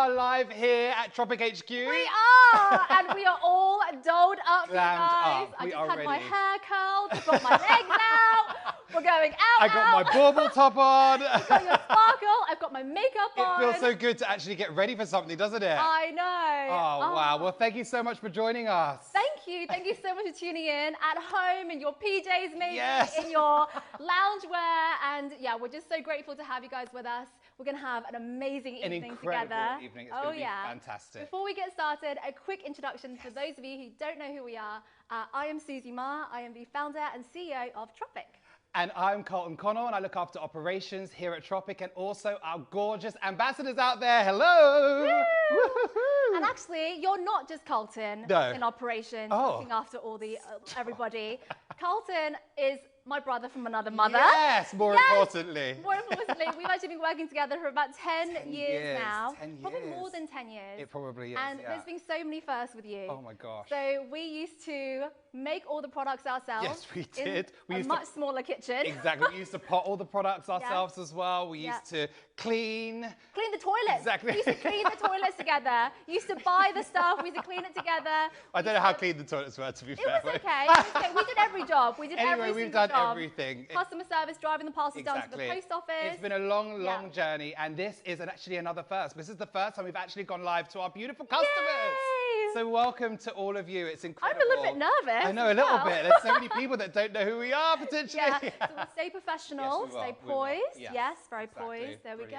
are live here at Tropic HQ. We are, and we are all dolled up, you Glammed guys. up. I We just are had my ready. hair curled, I've got my legs out. We're going out. I got my bauble top on. I've got your sparkle. I've got my makeup on. It feels so good to actually get ready for something, doesn't it? I know. Oh, wow. Well, thank you so much for joining us. Thank you. Thank you so much for tuning in at home, in your PJs maybe, Yes. in your loungewear. And yeah, we're just so grateful to have you guys with us. We're going to have an amazing evening incredible together. evening. It's going to be fantastic. Before we get started, a quick introduction for those of you who don't know who we are. I am Susie Ma. I am the founder and CEO of Tropic. And I'm Colton Connell, and I look after operations here at Tropic, and also our gorgeous ambassadors out there. Hello! Woo! And actually, you're not just Colton in operations, looking after all the everybody. Colton is my brother from another mother. Yes, more importantly. More importantly, we've actually been working together for about 10 years now. 10 years. Probably more than 10 years. It probably is, And there's been so many firsts with you. Oh my gosh. So we used to make all the products ourselves. Yes, we did. In a much smaller kitchen. Exactly. We used to pot all the products ourselves as well. We used to clean the toilets. Exactly. We used to clean the toilets together. We used to buy the stuff. We used to clean it together. I don't know how clean the toilets were, to be fair. It was okay. It was okay. We did every job. We did anyway, every we've done job. everything. Customer service, driving the parcels down to the post office. It's been a long, long journey, and this is actually another first. This is the first time we've actually gone live to our beautiful customers. Yay! So welcome to all of you. It's incredible. I'm a little bit nervous. I know, a little bit. There's so many people that don't know who we are, potentially. Yeah, so we'll stay professional, stay poised. Yes, very exactly. poised. There we go,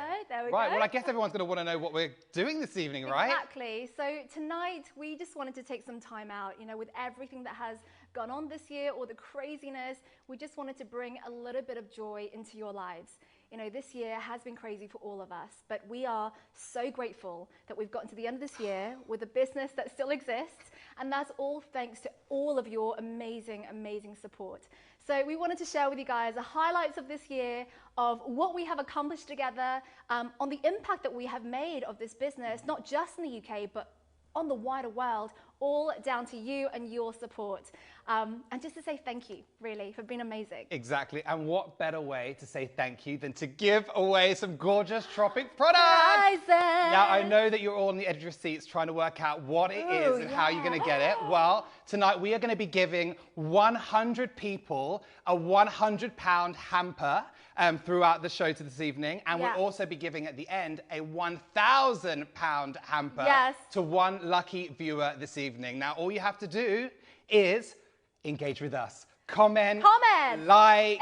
Right, well, I guess everyone's going to want to know what we're doing this evening, right? Exactly. So tonight, we just wanted to take some time out, you know, with everything that has gone on this year, all the craziness, we just wanted to bring a little bit of joy into your lives. You know, this year has been crazy for all of us, but we are so grateful that we've gotten to the end of this year with a business that still exists, and that's all thanks to all of your amazing, amazing support. So we wanted to share with you guys the highlights of this year, of what we have accomplished together, on the impact that we have made of this business, not just in the UK, but on the wider world, all down to you and your support. And just to say thank you, really, for being amazing. Exactly. And what better way to say thank you than to give away some gorgeous Tropic products? Prizes. Now, I know that you're all on the edge of your seats trying to work out what it is and how you're going to get it. Well, tonight we are going to be giving 100 people a £100 hamper throughout the show to this evening. And we'll also be giving at the end a £1,000 hamper to one lucky viewer this evening. Now, all you have to do is engage with us. Comment, like,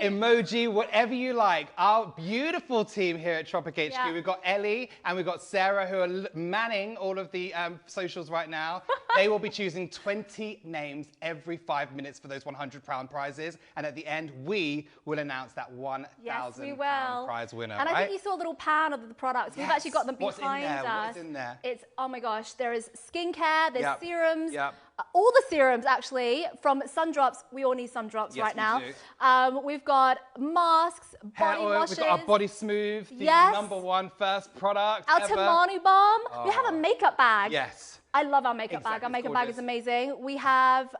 emoji, whatever you like. Our beautiful team here at Tropic HQ. We've got Ellie and we've got Sarah, who are manning all of the socials right now. They will be choosing 20 names every 5 minutes for those £100 prizes. And at the end, we will announce that £1,000 prize winner. And I think you saw a little pan of the products. We've actually got them behind us. What's in there? It's, oh my gosh, there is skincare, there's serums. All the serums, actually, from sun drops. We all need sun drops right now. We've got masks, body washes. We've got our Body Smooth, the #1 first product our ever. Tamani Balm. We have a makeup bag. Yes. I love our makeup bag. Our makeup bag is amazing. We have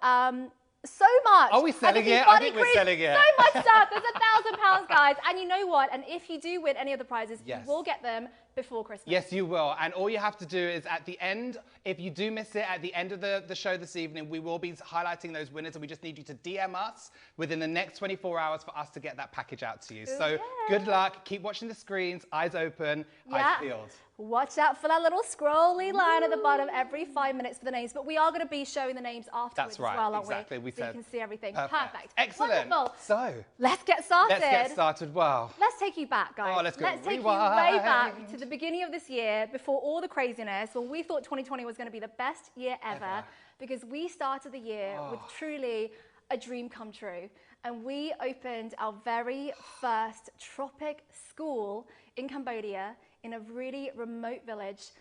so much. Are we selling it? I think we're selling it. So much stuff. There's £1,000, guys. And you know what? And if you do win any of the prizes, you will get them before Christmas. Yes, you will. And all you have to do is at the end, if you do miss it, at the end of the show this evening, we will be highlighting those winners, and we just need you to DM us within the next 24 hours for us to get that package out to you. So good luck. Keep watching the screens, eyes open, eyes peeled. Watch out for that little scrolly line at the bottom every 5 minutes for the names. But we are going to be showing the names afterwards as well, aren't exactly. we? So you can see everything. Perfect. Excellent. Wonderful. So let's get started. Let's get started. Wow. Let's take you back, guys. Oh, let's go. Let's take you way back to the beginning of this year, before all the craziness, when we thought 2020 was going to be the best year ever. Because we started the year with truly a dream come true. And we opened our very first Tropic school in Cambodia, in a really remote village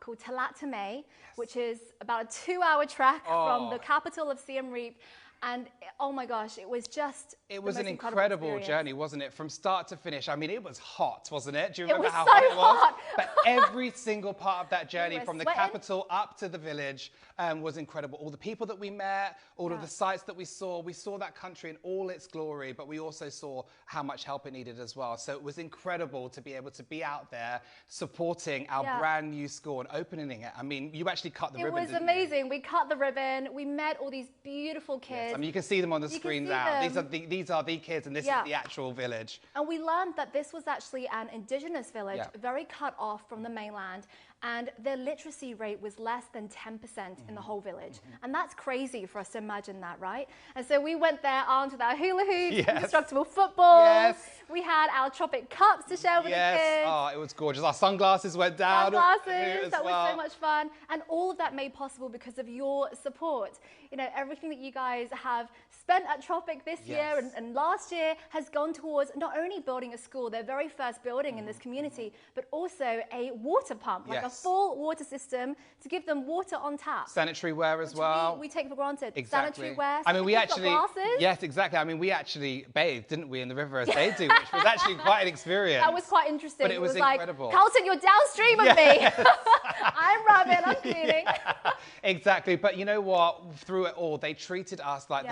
called Talat Tame, which is about a 2-hour trek from the capital of Siem Reap. And oh my gosh, it was just It was an incredible journey, wasn't it? From start to finish. I mean, it was hot, wasn't it? Do you remember how so hot it was? hot. But every single part of that journey, were from the sweating. capital up to the village, was incredible. All the people that we met, all of the sights that we saw that country in all its glory, but we also saw how much help it needed as well. So it was incredible to be able to be out there supporting our brand new school and opening it. I mean, you actually cut the ribbon, It was amazing. We cut the ribbon. We met all these beautiful kids. Yes. I mean, you can see them on the screen now. Them. These are the kids, and this is the actual village. And we learned that this was actually an indigenous village, very cut off from the mainland, and their literacy rate was less than 10% in the whole village. And that's crazy for us to imagine that, right? And so we went there armed with our hula hoops, indestructible footballs. We had our Tropic cups to share with the kids. Oh, it was gorgeous. Our sunglasses went down. Sunglasses, that was so much fun. And all of that made possible because of your support. You know, everything that you guys have spent at Tropic this year and last year has gone towards not only building a school, their very first building in this community, but also a water pump, like a full water system to give them water on tap. Sanitary ware as well. We take for granted. Exactly. Sanitary wear. I mean, we actually, yes, exactly. I mean, we actually bathed, didn't we, in the river as they do, which was actually quite an experience. That was quite interesting. But it was incredible. Like, Carlton, you're downstream of me. I'm rubbing, I'm cleaning. Exactly. But you know what? Through it all, they treated us like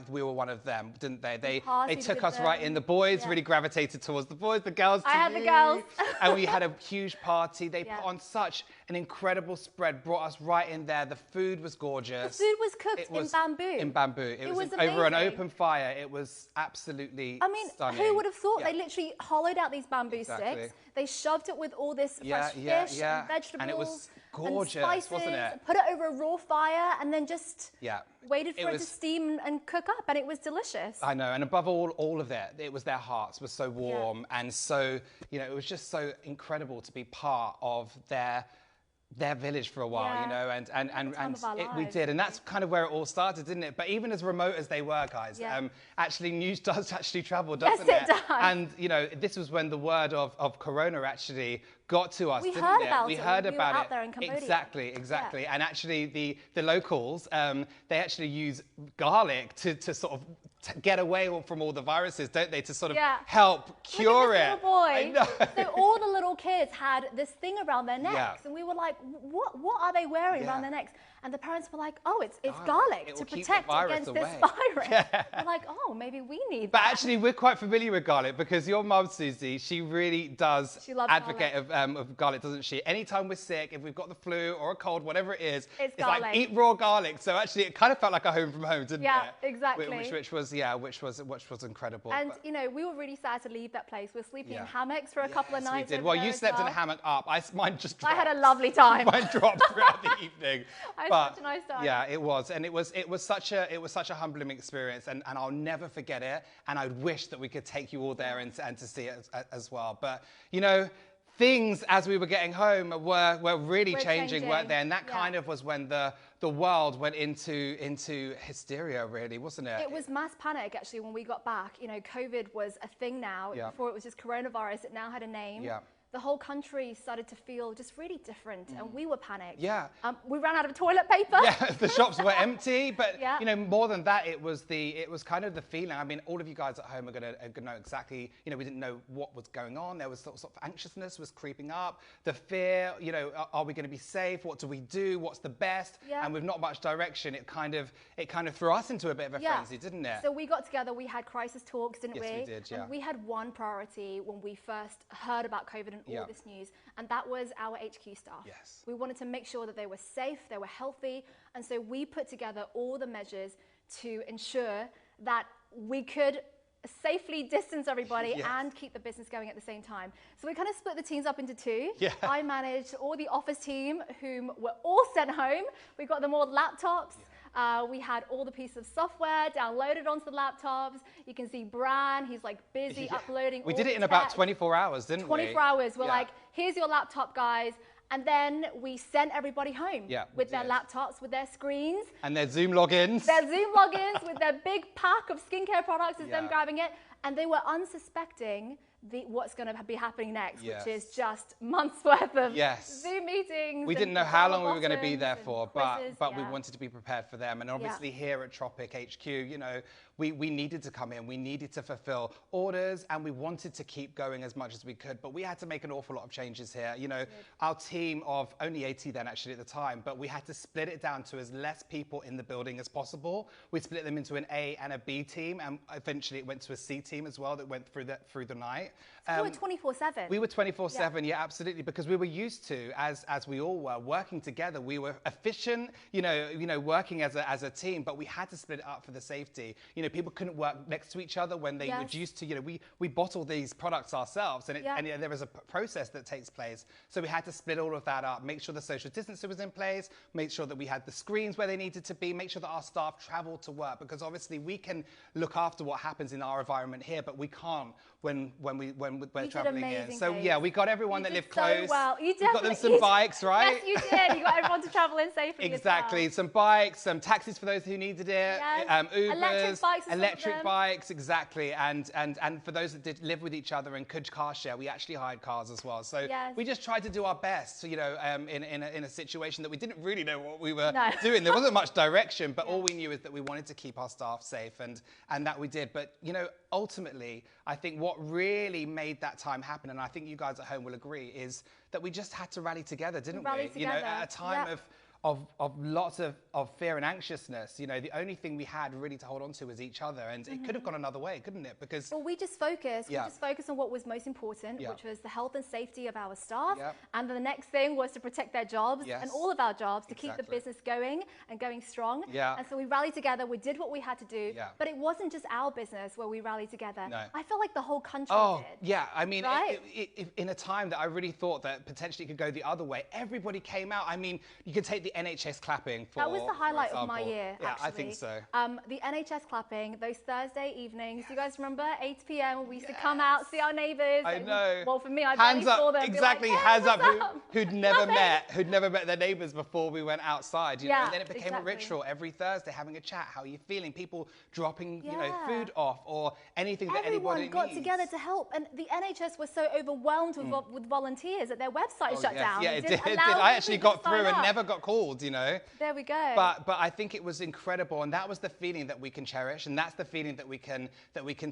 we were one of them, didn't they? They took us right in. The boys really gravitated towards the boys, the girls to I had the girls. And we had a huge party. They put on such an incredible spread, brought us right in there. The food was gorgeous. The food was cooked in bamboo. In bamboo. It was over an open fire. It was absolutely stunning. Who would have thought? They literally hollowed out these bamboo sticks. They shoved it with all this fresh fish and vegetables. And it was gorgeous, and spices, wasn't it? Put it over a raw fire and then just waited for it to steam and cook up, and it was delicious. I know, and above all of it was their hearts were so warm, and so, you know, it was just so incredible to be part of their village for a while, you know, and we did, and that's kind of where it all started, didn't it? But even as remote as they were, guys, actually news does actually travel, doesn't it? Yes, it does. And you know, this was when the word of Corona actually got to us, didn't it? We heard about it. Out there in Cambodia. Exactly. And actually, the locals, they actually use garlic to sort of get away from all the viruses, don't they? To sort of help cure it. Little boy. I know. So all the little kids had this thing around their necks, and we were like, what are they wearing around their necks? And the parents were like, oh, it's garlic to protect against this virus. We're like, oh, maybe we need that. But actually, we're quite familiar with garlic because your mum, Susie, she really does advocate of garlic, doesn't she? Anytime we're sick, if we've got the flu or a cold, whatever it is, it's like, eat raw garlic. So actually, it kind of felt like a home from home, didn't it? Yeah, exactly. Which was incredible. And, you know, we were really sad to leave that place. We were sleeping in hammocks for a couple of nights. We did. Well, you slept in a hammock up. Mine just dropped. I had a lovely time. Mine dropped throughout the evening. Such a nice time. Yeah, it was, and it was such a humbling experience, and I'll never forget it. And I wish that we could take you all there and to see it as well. But you know, things as we were getting home were really changing, weren't they? And that kind of was when the world went into hysteria, really, wasn't it? It was mass panic actually when we got back. You know, COVID was a thing now. Before it was just coronavirus, it now had a name. The whole country started to feel just really different, and we were panicked. We ran out of toilet paper. The shops were empty, but you know, more than that, it was kind of the feeling. I mean, all of you guys at home are gonna know exactly. You know, we didn't know what was going on. There was sort of anxiousness was creeping up, the fear. You know, are we going to be safe? What do we do? What's the best? And with not much direction, it kind of threw us into a bit of a frenzy, didn't it? So we got together. We had crisis talks, didn't we? Yes, we did. Yeah. And we had one priority when we first heard about COVID and all this news, and that was our HQ staff. Yes. We wanted to make sure that they were safe, they were healthy, and so we put together all the measures to ensure that we could safely distance everybody and keep the business going at the same time. So we kind of split the teams up into two. I managed all the office team, whom were all sent home. We got them all laptops. We had all the pieces of software downloaded onto the laptops. You can see Bran, he's like busy uploading. We did it in about 24 hours, didn't we? 24 hours. We're like, here's your laptop, guys. And then we sent everybody home with their laptops, with their screens. And their Zoom logins. Their Zoom logins with their big pack of skincare products, is them grabbing it. And they were unsuspecting what's going to be happening next, which is just months worth of Zoom meetings. We didn't know how long we were going to be there for, but we wanted to be prepared for them. And obviously here at Tropic HQ, you know, we needed to come in, we needed to fulfill orders, and we wanted to keep going as much as we could, but we had to make an awful lot of changes here. You know, our team of only 80 then actually at the time, but we had to split it down to as less people in the building as possible. We split them into an A and a B team, and eventually it went to a C team as well that went through the night. So we were 24/7. We were 24/7, yeah, absolutely, because we were used to, as we all were, working together. We were efficient, you know, working as a team, but we had to split it up for the safety. You know, people couldn't work next to each other when they were used to. You know, we bottle these products ourselves, and there was a process that takes place. So we had to split all of that up, make sure the social distancing was in place, make sure that we had the screens where they needed to be, make sure that our staff traveled to work, because obviously we can look after what happens in our environment here, but we can't when we're traveling in. So yeah, we got everyone that lived close. Well. You we got them some bikes, right? Yes, you did. You got everyone to travel in safely. Exactly. As well. Some bikes, some taxis for those who needed it. Yes. Ubers, electric bikes, exactly. And for those that did live with each other and could car share, we actually hired cars as well. So we just tried to do our best, you know, in a situation that we didn't really know what we were doing. There wasn't much direction, but all we knew is that we wanted to keep our staff safe, and that we did. But you know, ultimately, I think what really made that time happen, and I think you guys at home will agree, is that we just had to rally together, didn't we? You know, at a time of lots of fear and anxiousness, you know, the only thing we had really to hold on to was each other, and it could have gone another way, couldn't it? Because we just focused. We just focused on what was most important, which was the health and safety of our staff, and the next thing was to protect their jobs and all of our jobs to keep the business going and going strong. And so we rallied together. We did what we had to do, but it wasn't just our business where we rallied together. No. I felt like the whole country did. Yeah, I mean, in a time that I really thought that potentially it could go the other way, everybody came out. I mean, you could take the NHS clapping for that was the highlight of my year, yeah, actually. I think so. The NHS clapping, those Thursday evenings, you guys remember 8 p.m. we used to come out, see our neighbours. I know. Well, for me, I hands barely up, saw them. exactly, like, hey, hands up, up? who'd never met their neighbours before we went outside. You know? And then it became a ritual every Thursday, having a chat. How are you feeling? People dropping, you know, food off or anything that anybody needs. Everyone got together to help, and the NHS was so overwhelmed with volunteers that their website shut down. Yeah, it did. I actually got through and never got called. You know. There we go. But I think it was incredible, and that was the feeling that we can cherish, and that's the feeling that we can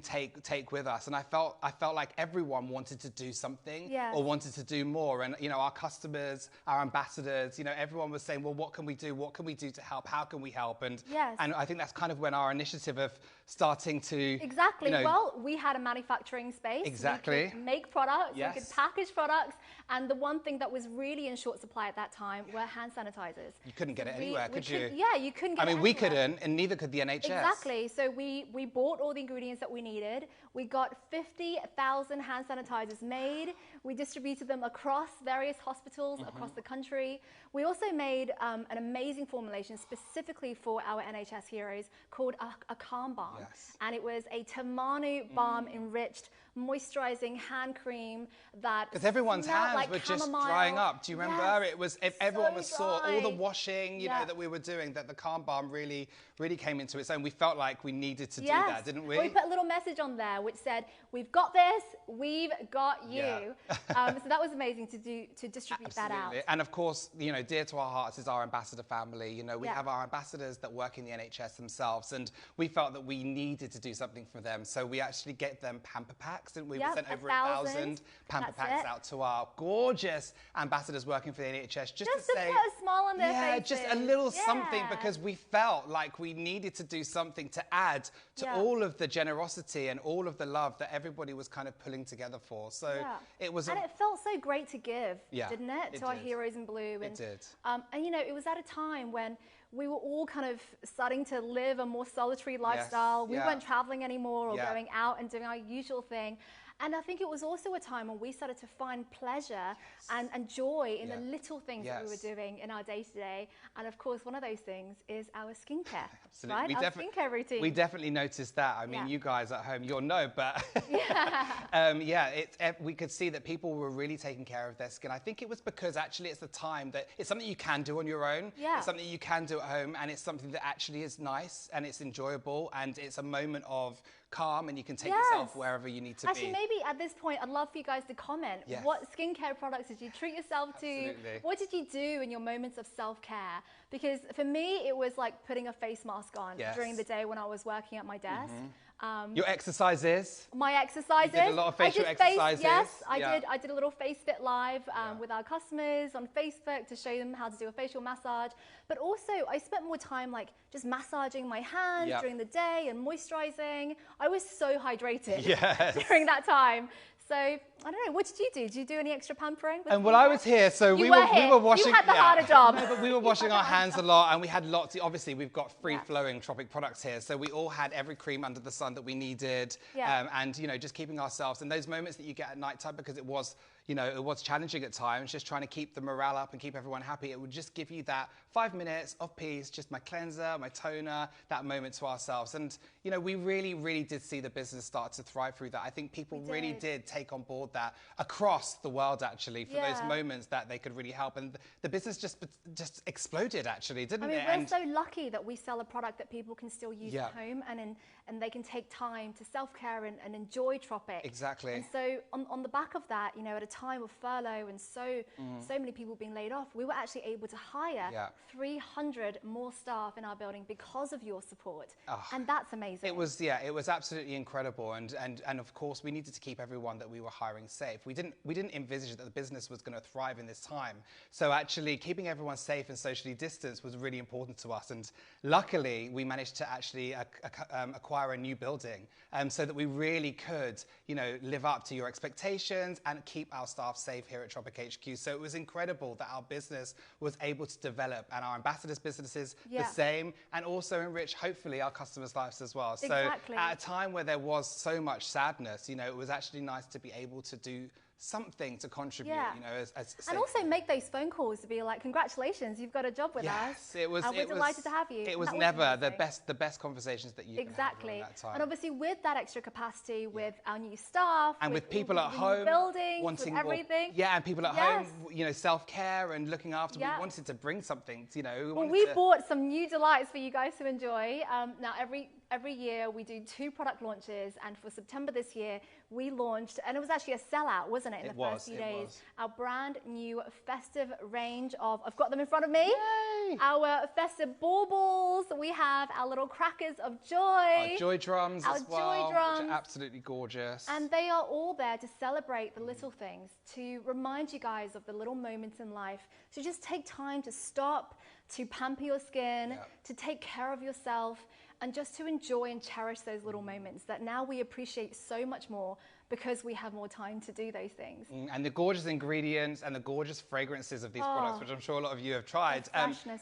take with us. And I felt like everyone wanted to do something or wanted to do more. And you know, our customers, our ambassadors, you know, everyone was saying, well, what can we do? What can we do to help? How can we help? And I think that's kind of when our initiative of starting to you know, well, we had a manufacturing space. We could make products. We could package products. And the one thing that was really in short supply at that time were hand sanitizers. You couldn't get it anywhere, could you? Yeah, you couldn't get it anywhere. We couldn't, and neither could the NHS. Exactly. So we bought all the ingredients that we needed. We got 50,000 hand sanitizers made. We distributed them across various hospitals across the country. We also made an amazing formulation specifically for our NHS heroes called a calm balm. And it was a Tamanu balm enriched moisturizing hand cream that because everyone's hands like were just drying up. Do you remember? It was everyone was sore. All the washing, you know, that we were doing. That the calm balm really came into its own. We felt like we needed to do that, didn't we? Well, we put a little message on there which said, "We've got this. We've got you." So that was amazing to distribute that out. And of course, you know, dear to our hearts is our ambassador family. You know, we have our ambassadors that work in the NHS themselves, and we felt that we needed to do something for them. So we actually get them pamper packs. We sent over 1,000 pamper packs out to our gorgeous ambassadors working for the NHS, just to say, put a smile on their faces. just a little something, because we felt like we needed to do something to add to all of the generosity and all of the love that everybody was kind of pulling together for. So it was, and it felt so great to give, didn't it? It to our did. heroes in blue. It did. And you know, it was at a time when we were all kind of starting to live a more solitary lifestyle. We weren't traveling anymore or going out and doing our usual thing. And I think it was also a time when we started to find pleasure and joy in the little things that we were doing in our day-to-day. And of course, one of those things is our skincare. Absolutely. Right? Our skincare routine. We definitely noticed that. I mean, you guys at home, you'll know, but we could see that people were really taking care of their skin. I think it was because actually it's the time that it's something you can do on your own. It's something you can do at home, and it's something that actually is nice and it's enjoyable, and it's a moment of calm and you can take yourself wherever you need to Actually, be. maybe at this point, I'd love for you guys to comment. Yes. What skincare products did you treat yourself to? Absolutely. What did you do in your moments of self-care? Because for me, it was like putting a face mask on during the day when I was working at my desk. Your exercises? My exercises. You did a lot of facial exercises. Yes, I did. I did a little Face Fit Live with our customers on Facebook to show them how to do a facial massage. But also, I spent more time like just massaging my hands during the day and moisturizing. I was so hydrated during that time. So, I don't know, what did you do? Did you do any extra pampering? And while I was here, so we were washing. You had the harder job. No, but we were washing our hands a lot, and we had lots. Obviously, we've got free-flowing Tropic products here, so we all had every cream under the sun that we needed, and you know, just keeping ourselves in those moments that you get at night time, because it was, you know, it was challenging at times, just trying to keep the morale up and keep everyone happy. It would just give you that 5 minutes of peace, just my cleanser, my toner, that moment to ourselves. And, you know, we really, really did see the business start to thrive through that. I think people really did take on board that across the world, actually, for those moments that they could really help. And the business just exploded, actually, didn't it? I mean, we're so lucky that we sell a product that people can still use at home and they can take time to self-care and enjoy Tropic. Exactly. And so on the back of that, you know, at a time of furlough and so many people being laid off, we were actually able to hire 300 more staff in our building because of your support. And that's amazing. It was absolutely incredible. And of course, we needed to keep everyone that we were hiring safe. We didn't envisage that the business was going to thrive in this time. So actually keeping everyone safe and socially distanced was really important to us. And luckily, we managed to actually acquire a new building so that we really could, you know, live up to your expectations and keep our staff safe here at Tropic HQ. So it was incredible that our business was able to develop, and our ambassadors' businesses the same, and also enrich, hopefully, our customers' lives as well. So at a time where there was so much sadness, you know, it was actually nice to be able to do something to contribute, you know, and also make those phone calls to be like, congratulations, you've got a job with us. We're delighted to have you. It was never the best conversations that you can have during that time. And obviously with that extra capacity, with our new staff, and with people at home wanting everything, and people at home, you know, self-care and looking after. We wanted to bring something, you know. We bought some new delights for you guys to enjoy. Now every year we do 2 product launches, and for September this year we launched, and it was actually a sellout, wasn't it, in the first few days, our brand new festive range of, I've got them in front of me, our festive baubles. We have our little crackers of joy, our joy drums as well, which are absolutely gorgeous, and they are all there to celebrate the little things, to remind you guys of the little moments in life, to just take time to stop, to pamper your skin, to take care of yourself, and just to enjoy and cherish those little moments that now we appreciate so much more because we have more time to do those things. And the gorgeous ingredients and the gorgeous fragrances of these products, which I'm sure a lot of you have tried,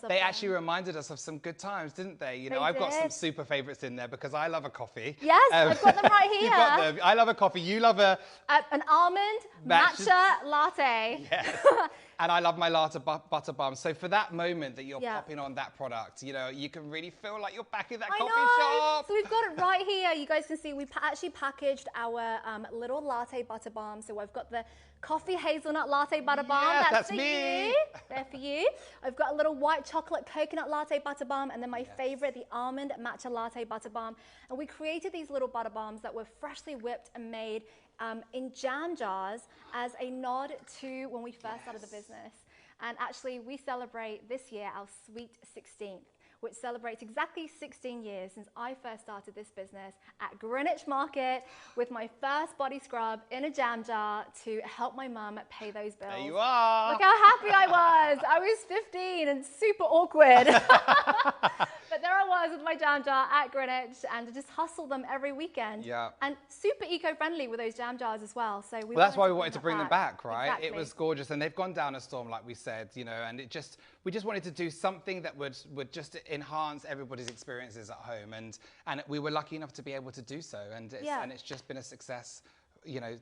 they actually reminded us of some good times, didn't they? You know, I've got some super favorites in there because I love a coffee. Yes, I've got them right here. You've got them. I love a coffee. You love an almond matcha latte. Yes. And I love my latte butter balm. So for that moment that you're popping on that product, you know, you can really feel like you're back in that coffee shop. So we've got it right here. You guys can see we actually packaged our little latte butter balm. So I've got the coffee hazelnut latte butter balm. That's me. There for you. I've got a little white chocolate coconut latte butter balm, and then my favorite, the almond matcha latte butter balm. And we created these little butter balms that were freshly whipped and made in jam jars as a nod to when we first started the business. And actually, we celebrate this year our sweet 16th, which celebrates exactly 16 years since I first started this business at Greenwich Market with my first body scrub in a jam jar to help my mum pay those bills. There you are. Look how happy I was. I was 15 and super awkward. But there I was with my jam jar at Greenwich, and to just hustle them every weekend. And super eco-friendly with those jam jars as well. So that's why we wanted to bring them back, right? Exactly. It was gorgeous, and they've gone down a storm, like we said, you know, and we just wanted to do something that would just enhance everybody's experiences at home, and we were lucky enough to be able to do so, and it's just been a success, you know.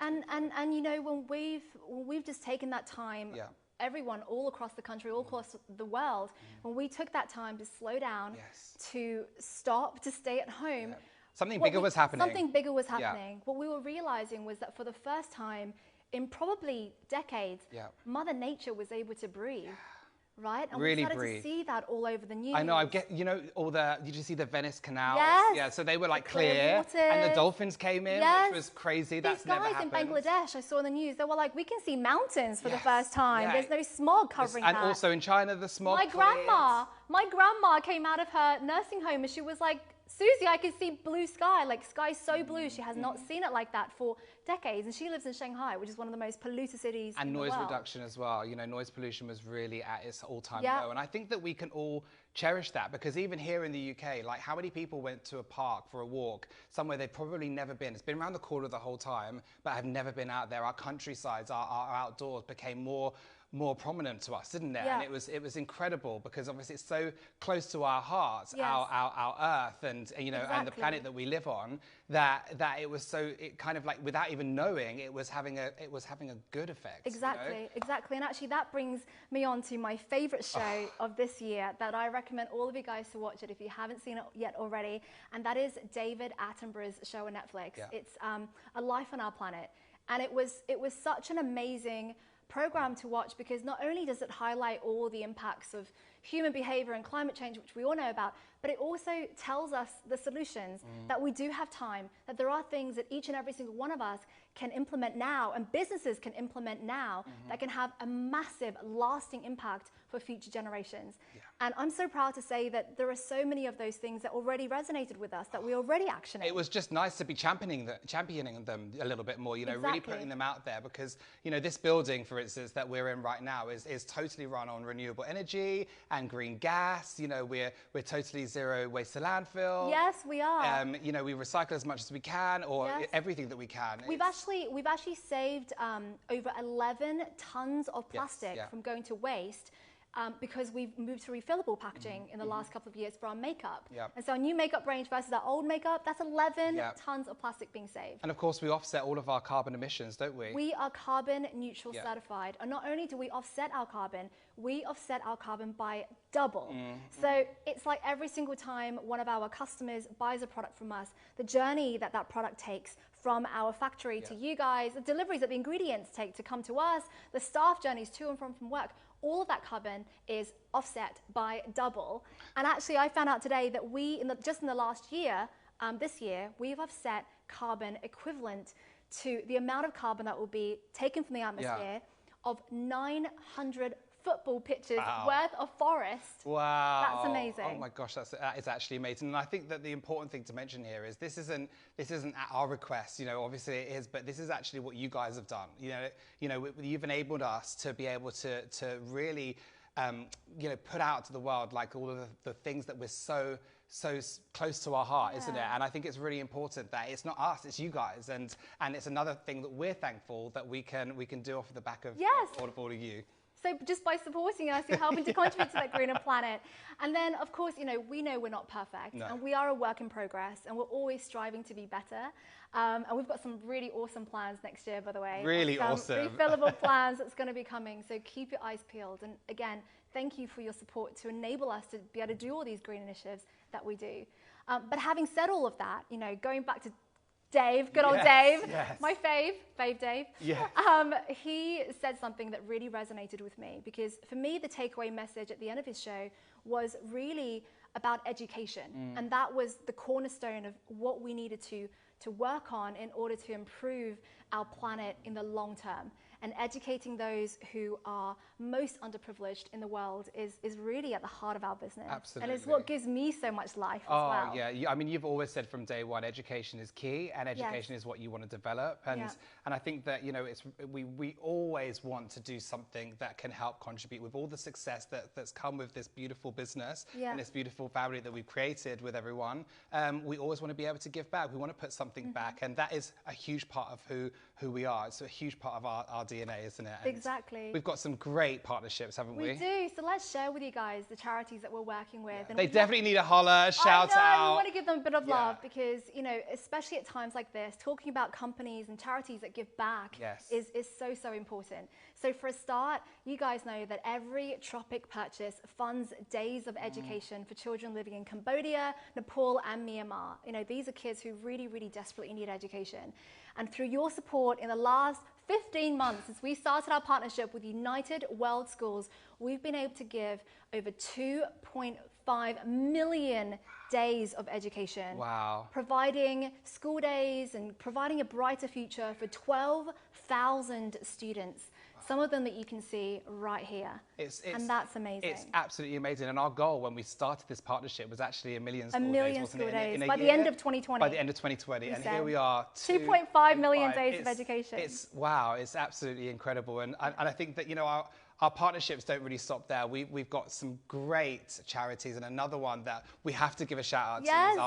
And you know, when we've just taken that time. Everyone all across the country, all across the world, when we took that time to slow down, to stop, to stay at home. Something bigger was happening. Something bigger was happening. What we were realizing was that for the first time in probably decades, Mother Nature was able to breathe. right? And Really we started breathe. to see that all over the news. I know, did you see the Venice canals? Yes. Yeah, so they were like Clear clear, waters. and the dolphins came in, Yes. which was crazy. These That's never guys happened. in Bangladesh, I saw in the news, they were like, we can see mountains for the Yes. first time. Yeah. There's no smog covering And that. also in China, the smog My grandma came out of her nursing home and she was like, Susie, I can see blue sky, like sky's so blue. She has not seen it like that for decades. And she lives in Shanghai, which is one of the most polluted cities in the world. And noise reduction as well. You know, noise pollution was really at its all-time Yeah. low. And I think that we can all cherish that, because even here in the UK, like how many people went to a park for a walk somewhere they've probably never been? It's been around the corner the whole time, but have never been out there. Our countrysides, our outdoors became more prominent to us, didn't it? Yeah. And it was incredible, because obviously it's so close to our hearts, Yes. our earth, and you know, and the Exactly. planet that we live on, that it was so, it kind of like, without even knowing, it was having a good effect. Exactly, you know? exactly. And actually that brings me on to my favorite show of this year that I recommend all of you guys to watch it if you haven't seen it yet already. And that is David Attenborough's show on Netflix. Yeah. It's A Life on Our Planet. And it was such an amazing program to watch, because not only does it highlight all the impacts of human behavior and climate change, which we all know about, but it also tells us the solutions, that we do have time, that there are things that each and every single one of us can implement now, and businesses can implement now, that can have a massive, lasting impact for future generations. Yeah. And I'm so proud to say that there are so many of those things that already resonated with us, that we already actioned. It was just nice to be championing them a little bit more, you know, really Exactly. putting them out there, because, you know, this building, for instance, that we're in right now is totally run on renewable energy and green gas. You know, we're totally zero waste to landfill. Yes, we are. You know, we recycle as much as we can, or Yes. everything that we can. We've actually saved over 11 tons of plastic yeah. from going to waste, because we've moved to refillable packaging in the last couple of years for our makeup. Yeah. And so our new makeup range versus our old makeup, that's 11 Yeah. tons of plastic being saved. And of course, we offset all of our carbon emissions, don't we? We are carbon neutral Yeah. certified. And not only do we offset our carbon, we offset our carbon by double. So it's like every single time one of our customers buys a product from us, the journey that product takes from our factory to you guys, the deliveries that the ingredients take to come to us, the staff journeys to and from work, all of that carbon is offset by double. And actually, I found out today that just in the last year, this year, we've offset carbon equivalent to the amount of carbon that will be taken from the atmosphere of 900 football pitches worth of forest. Wow. That's amazing. Oh my gosh, that is actually amazing. And I think that the important thing to mention here is this isn't at our request, you know, obviously it is, but this is actually what you guys have done. You know, you've enabled us to be able to really, you know, put out to the world like all of the things that we're so close to our heart, isn't it? And I think it's really important that it's not us, it's you guys, and it's another thing that we're thankful that we can do off the back of all of you. So just by supporting us, you're helping to contribute to that greener planet. And then, of course, you know we're not perfect. No. And we are a work in progress. And we're always striving to be better. And we've got some really awesome plans next year, by the way. Really some awesome. refillable plans that's going to be coming. So keep your eyes peeled. And again, thank you for your support to enable us to be able to do all these green initiatives that we do. But having said all of that, you know, going back to Dave, good old Dave, my fave Dave. Yeah. He said something that really resonated with me, because for me, the takeaway message at the end of his show was really about education. And that was the cornerstone of what we needed to work on in order to improve our planet in the long term. And educating those who are most underprivileged in the world is really at the heart of our business. Absolutely. And it's what gives me so much life as well. Oh, yeah. I mean, you've always said from day one, education is key, and education is what you want to develop. And I think that, you know, we always want to do something that can help contribute with all the success that's come with this beautiful business and this beautiful family that we've created with everyone. We always want to be able to give back. We want to put something back, and that is a huge part of who we are. It's a huge part of our DNA, isn't it? And exactly. we've got some great partnerships, haven't we? We do. So let's share with you guys the charities that we're working with. Yeah. And They definitely need a holler, shout out. We want to give them a bit of love, because, you know, especially at times like this, talking about companies and charities that give back is so important. So for a start, you guys know that every Tropic purchase funds days of education for children living in Cambodia, Nepal, and Myanmar. You know, these are kids who really, really desperately need education. And through your support in the last 15 months since we started our partnership with United World Schools, we've been able to give over 2.5 million days of education. Wow. Providing school days and providing a brighter future for 12,000 students. Some of them that you can see right here. And that's amazing. It's absolutely amazing. And our goal when we started this partnership was actually 1 million school days. 1 million school days by the end of 2020. By the end of 2020. And here we are. 2.5 million days of education. Wow, it's absolutely incredible. And I think that, you know, our partnerships don't really stop there. We've got some great charities, and another one that we have to give a shout out to is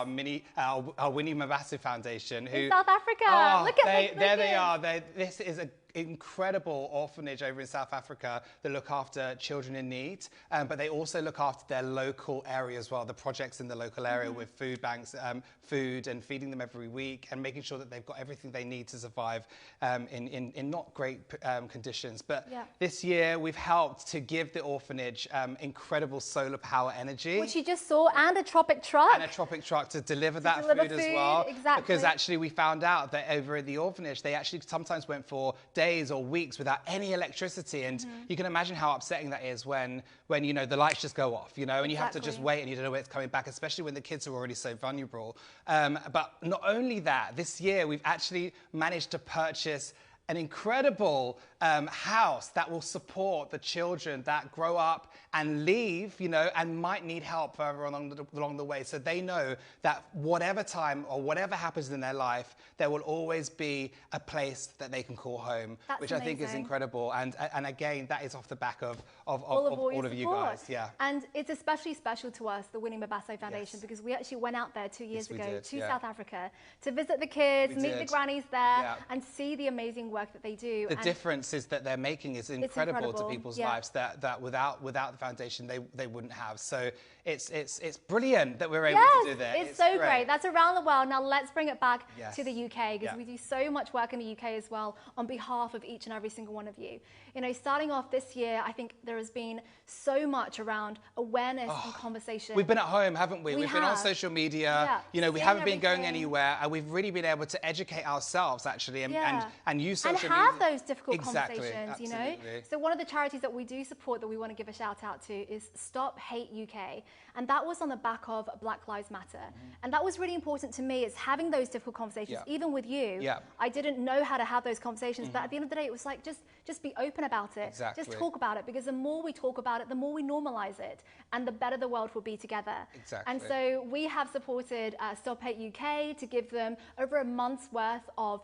our Winnie Mabasi Foundation. Who, in South Africa. There they are. This is an incredible orphanage over in South Africa that look after children in need, but they also look after their local area as well, the projects in the local area with food banks, food and feeding them every week and making sure that they've got everything they need to survive in not great conditions. But this year we've helped to give the orphanage incredible solar power energy. Which you just saw, and a Tropic truck. And a Tropic truck to deliver that food as well. Exactly. Because actually we found out that over at the orphanage, they actually sometimes went for days or weeks without any electricity. And you can imagine how upsetting that is when you know, the lights just go off, you know, and you have to just wait and you don't know when it's coming back, especially when the kids are already so vulnerable. But not only that, this year we've actually managed to purchase an incredible house that will support the children that grow up and leave, you know, and might need help further along the way. So they know that whatever time or whatever happens in their life, there will always be a place that they can call home, which I think is incredible. And again, that is off the back of all of you guys. Yeah. And it's especially special to us, the Winnie Mabasi Foundation, because we actually went out there 2 years ago to South Africa to visit the kids, meet the grannies there, and see the amazing work that they do. The differences that they're making is incredible to people's lives that without the foundation they wouldn't have. So it's brilliant that we're able to do that. It's so great. That's around the world. Now let's bring it back to the UK, because we do so much work in the UK as well on behalf of each and every single one of you. You know, starting off this year, I think there has been so much around awareness and conversation. We've been at home, haven't we? We've been on social media. You know, we haven't been going anywhere, and we've really been able to educate ourselves actually and use social media. And have those difficult conversations, you know? So one of the charities that we do support that we want to give a shout out to is Stop Hate UK. And that was on the back of Black Lives Matter. And that was really important to me, is having those difficult conversations, even with you. I didn't know how to have those conversations, but at the end of the day, it was like, just be open about it. Just talk about it, because the more we talk about it, the more we normalize it, and the better the world will be together. And so we have supported Stop Hate UK to give them over a month's worth of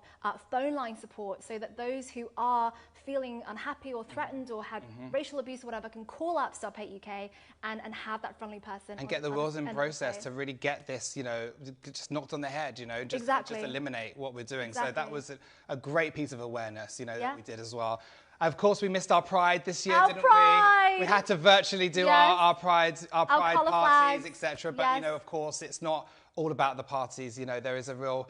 phone line support, so that those who are feeling unhappy or threatened or had racial abuse or whatever can call up Stop Hate UK and have that friendly person. And get the wheels in process to really get this, you know, just knocked on the head, you know, just eliminate what we're doing. So that was a great piece of awareness, you know, that we did as well. Of course, we missed our Pride this year, didn't we? We had to virtually do our Pride parties, etc. But, you know, of course, it's not all about the parties. You know, there's a real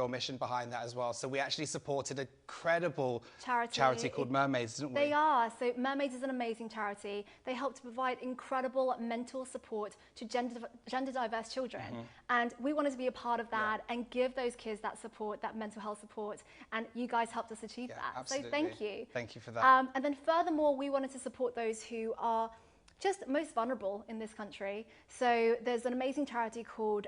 mission behind that as well. So we actually supported an incredible charity called Mermaids, didn't we? They are. So Mermaids is an amazing charity. They help to provide incredible mental support to gender diverse children. And we wanted to be a part of that and give those kids that support, that mental health support. And you guys helped us achieve that. Absolutely. So thank you. Thank you for that. And then furthermore, we wanted to support those who are just most vulnerable in this country. So there's an amazing charity called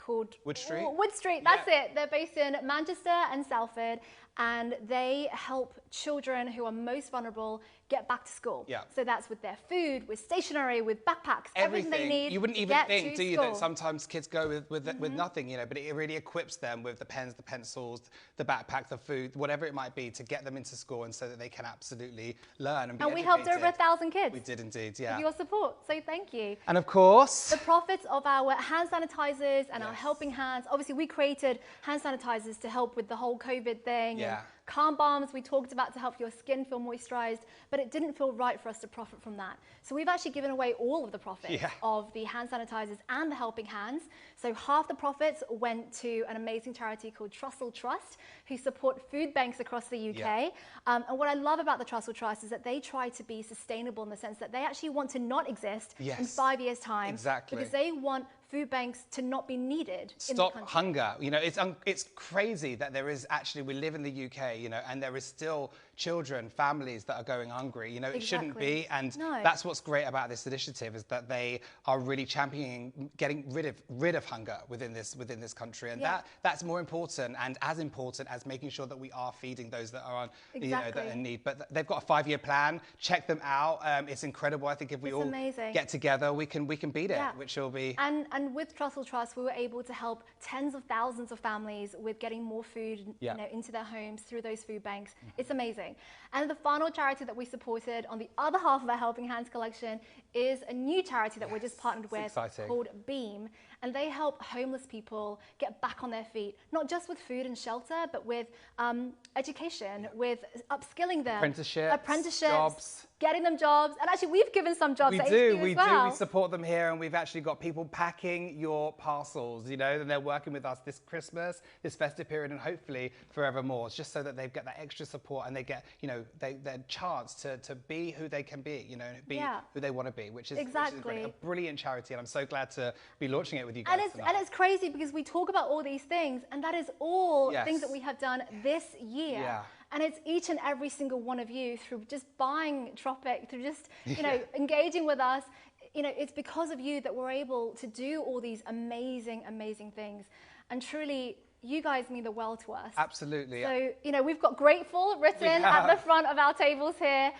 Wood Street. Wood Street, that's it. They're based in Manchester and Salford, and they help children who are most vulnerable get back to school. So that's with their food, with stationery, with backpacks, everything they need. You wouldn't even think, do you, that sometimes kids go with nothing, you know, but it really equips them with the pens, the pencils, the backpack, the food, whatever it might be, to get them into school and so that they can absolutely learn and be educated. We helped over 1,000 kids. We did indeed, with your support, so thank you. And of course, the profits of our hand sanitizers and our helping hands. Obviously, we created hand sanitizers to help with the whole COVID thing. And calm balms we talked about to help your skin feel moisturized, but it didn't feel right for us to profit from that. So we've actually given away all of the profits of the hand sanitizers and the helping hands. So half the profits went to an amazing charity called Trussell Trust, who support food banks across the UK. And what I love about the Trussell Trust is that they try to be sustainable in the sense that they actually want to not exist in 5 years' time, because they want food banks to not be needed in the Stop country. hunger. You know, it's crazy that there is actually, we live in the UK, you know, and there is still children, families that are going hungry. You know, it shouldn't be. And that's what's great about this initiative, is that they are really championing getting rid of hunger within this country. And that's more important, and as important as making sure that we are feeding those that are on, you know, that are in need. But they've got a 5-year plan. Check them out. It's incredible. I think if we all get together, we can beat it, which will be. And with Trussell Trust, we were able to help tens of thousands of families with getting more food, you know, into their homes through those food banks. It's amazing. And the final charity that we supported on the other half of our Helping Hands collection is a new charity that we're just partnered with called Beam. And they help homeless people get back on their feet, not just with food and shelter, but with education, with upskilling them. Apprenticeships, jobs. Getting them jobs. And actually, we've given some jobs to HQ as well. We support them here, and we've actually got people packing your parcels, you know, and they're working with us this Christmas, this festive period, and hopefully forevermore. It's just so that they get that extra support and they get, you know, their chance to be who they can be, you know, be who they want to be, which is a brilliant charity. And I'm so glad to be launching it with you guys tonight. And it's crazy because we talk about all these things, and that is all things that we have done this year. Yeah. And it's each and every single one of you, through just buying Tropic, through just, you know, engaging with us. You know, it's because of you that we're able to do all these amazing, amazing things. And truly, you guys mean the world to us. Absolutely. So, you know, we've got grateful written at the front of our tables here.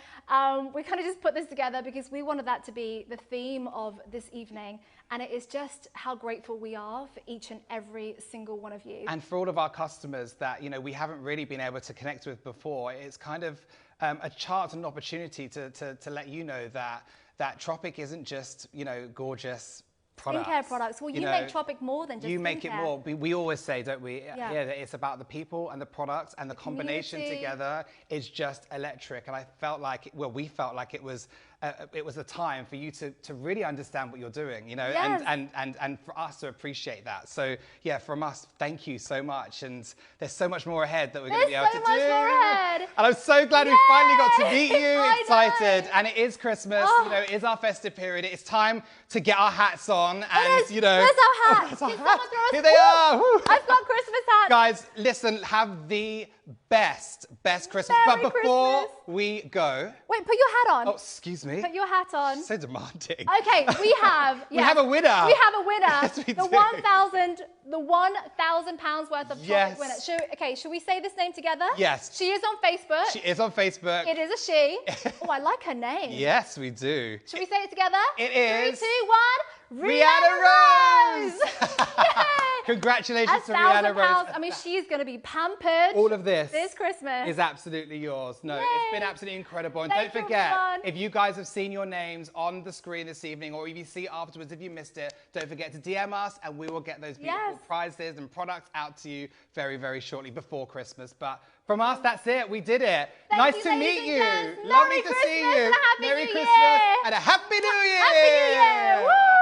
We kind of just put this together because we wanted that to be the theme of this evening. And it is just how grateful we are for each and every single one of you. And for all of our customers that, you know, we haven't really been able to connect with before, it's kind of a chance and an opportunity to let you know that Tropic isn't just, you know, gorgeous products. Skincare products. Well, you make Tropic more than just You make skincare. it more. We always say, don't we? Yeah, that it's about the people and the products, and the combination together is just electric. And I felt like, well, we felt like it was a time for you to really understand what you're doing, you know, and for us to appreciate that. So yeah, from us, thank you so much. And there's so much more ahead that we're going to be able to do. There's so much more ahead. And I'm so glad we finally got to meet you. Excited. And it is Christmas, you know, it is our festive period. It's time to get our hats on. And, you know. Where's our hats? Here they are. I've got Christmas hats. Guys, listen, have the best Christmas. Merry but before Christmas. we go. Wait, put your hat on. Oh, excuse me. Put your hat on. So demanding. Okay, we have. We have a winner. We have a winner. Yes, we do. The £1,000 worth of Tropic winner. Should we say this name together? Yes. She is on Facebook. She is on Facebook. It is a she. Oh, I like her name. Yes, we do. Should we say it together? It is. 3, 2, 1. Rihanna Rose! Yay! Congratulations to Rihanna Rose. I mean, she's going to be pampered. All of this Christmas is absolutely yours. No, Yay. It's been absolutely incredible. And Thank don't forget, everyone. if you guys have seen your names on the screen this evening, or if you see it afterwards, if you missed it, don't forget to DM us, and we will get those beautiful prizes and products out to you very, very shortly before Christmas. But from us, that's it. We did it. Nice to meet you. Lovely Lovely to see you. And a Happy Merry New Christmas Year. and a Happy New Year. Happy New Year. Woo!